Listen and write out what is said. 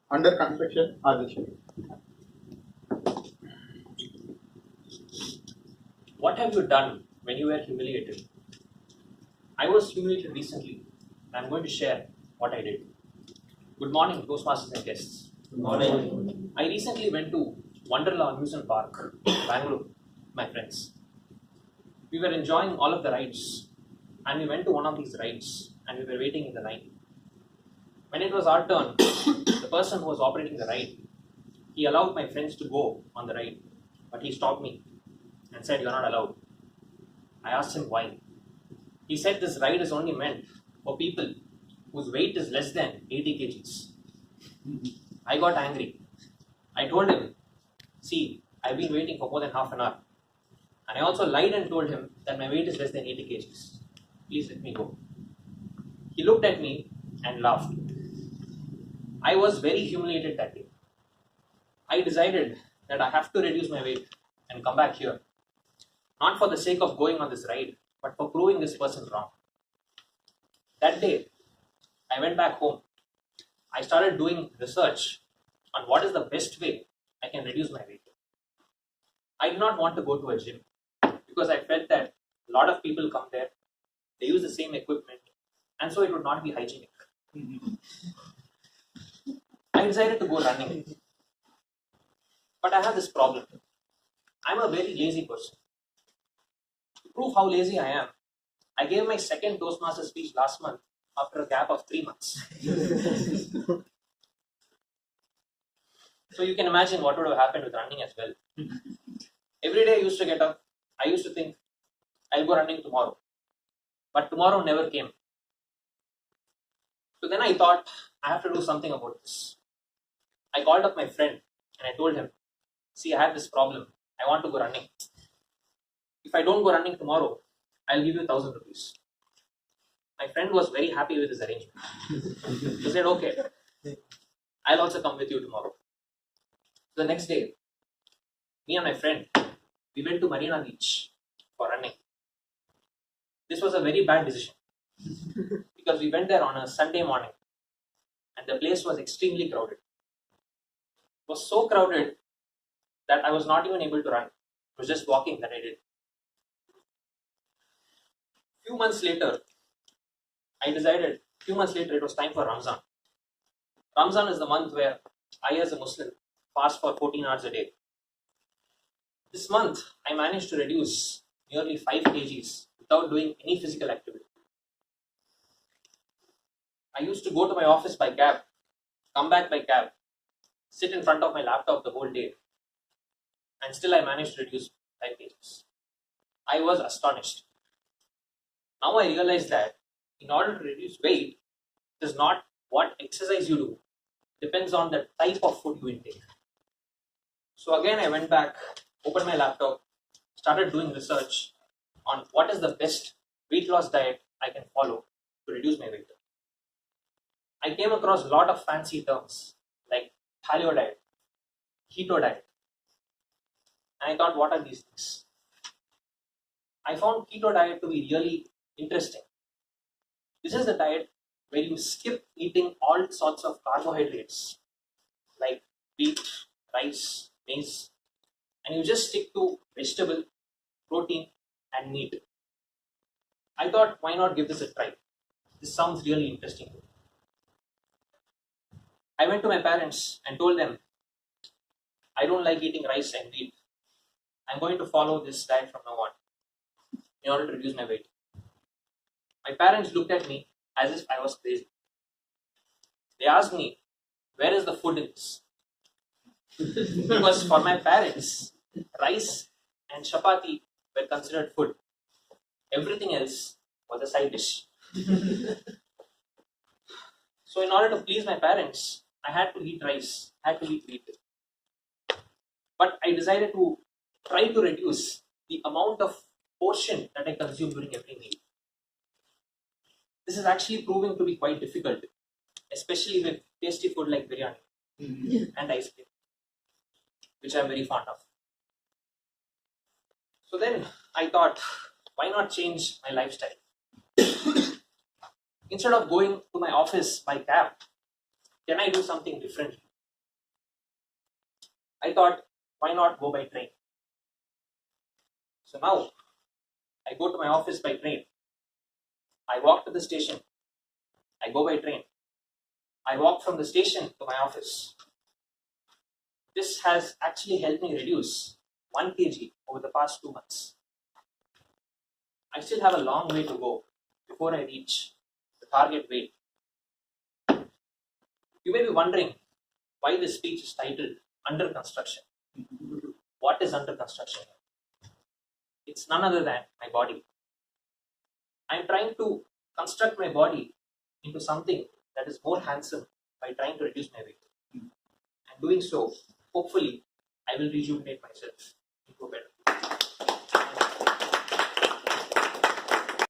Under construction, Aadil. What have you done when you were humiliated? I was humiliated recently, and I'm going to share what I did. Good morning, Toastmasters and guests. Good morning. I recently went to Wonderla Amusement Park, Bangalore, my friends. We were enjoying all of the rides, and we went to one of these rides, and we were waiting in the line. When it was our turn, the person who was operating the ride, he allowed my friends to go on the ride, but he stopped me and said, "You're not allowed." I asked him why. He said this ride is only meant for people whose weight is less than 80 kgs. I got angry. I told him, "See, I've been waiting for more than half an hour." And I also lied and told him that my weight is less than 80 kgs. Please let me go. He looked at me and laughed. I was very humiliated that day. I decided that I have to reduce my weight and come back here. Not for the sake of going on this ride, but for proving this person wrong. That day, I went back home. I started doing research on what is the best way I can reduce my weight. I did not want to go to a gym because I felt that a lot of people come there, they use the same equipment, and so it would not be hygienic. I decided to go running. But I have this problem. I'm a very lazy person. To prove how lazy I am, I gave my second Toastmaster speech last month after a gap of 3 months. So you can imagine what would have happened with running as well. Every day I used to get up, I used to think, I'll go running tomorrow. But tomorrow never came. So then I thought, I have to do something about this. I called up my friend and I told him, "See, I have this problem. I want to go running. If I don't go running tomorrow, I'll give you 1,000 rupees." My friend was very happy with this arrangement. He said, "Okay, I'll also come with you tomorrow." The next day, me and my friend, we went to Marina Beach for running. This was a very bad decision because we went there on a Sunday morning and the place was extremely crowded. It was so crowded that I was not even able to run. It was just walking that I did. Few months later, it was time for Ramzan. Ramzan is the month where I, as a Muslim, fast for 14 hours a day. This month, I managed to reduce nearly 5 kgs without doing any physical activity. I used to go to my office by cab, come back by cab, sit in front of my laptop the whole day, and still I managed to reduce 5 kgs. I was astonished. Now I realize that in order to reduce weight, it is not what exercise you do, it depends on the type of food you intake. So again, I went back, opened my laptop, started doing research on what is the best weight loss diet I can follow to reduce my weight. I came across a lot of fancy terms like paleo diet, keto diet, and I thought, what are these things? I found keto diet to be really interesting. This is the diet where you skip eating all sorts of carbohydrates like wheat, rice, maize, and you just stick to vegetable, protein, and meat. I thought, why not give this a try? This sounds really interesting. I went to my parents and told them, I don't like eating rice and wheat. I'm going to follow this diet from now on in order to reduce my weight. My parents looked at me as if I was crazy. They asked me, where is the food in this? Because for my parents, rice and chapati were considered food. Everything else was a side dish. So in order to please my parents, I had to eat rice, I had to eat wheat. But I decided to try to reduce the amount of portion that I consume during every meal. This is actually proving to be quite difficult, especially with tasty food like biryani and ice cream, which I'm very fond of. So then I thought, why not change my lifestyle? Instead of going to my office by cab, can I do something differently? I thought, why not go by train? So now I go to my office by train. I walk to the station. I go by train. I walk from the station to my office. This has actually helped me reduce 1 kg over the past 2 months. I still have a long way to go before I reach the target weight. You may be wondering why this speech is titled Under Construction. What is under construction? It's none other than my body. I'm trying to construct my body into something that is more handsome by trying to reduce my weight. And doing so, hopefully, I will rejuvenate myself into a better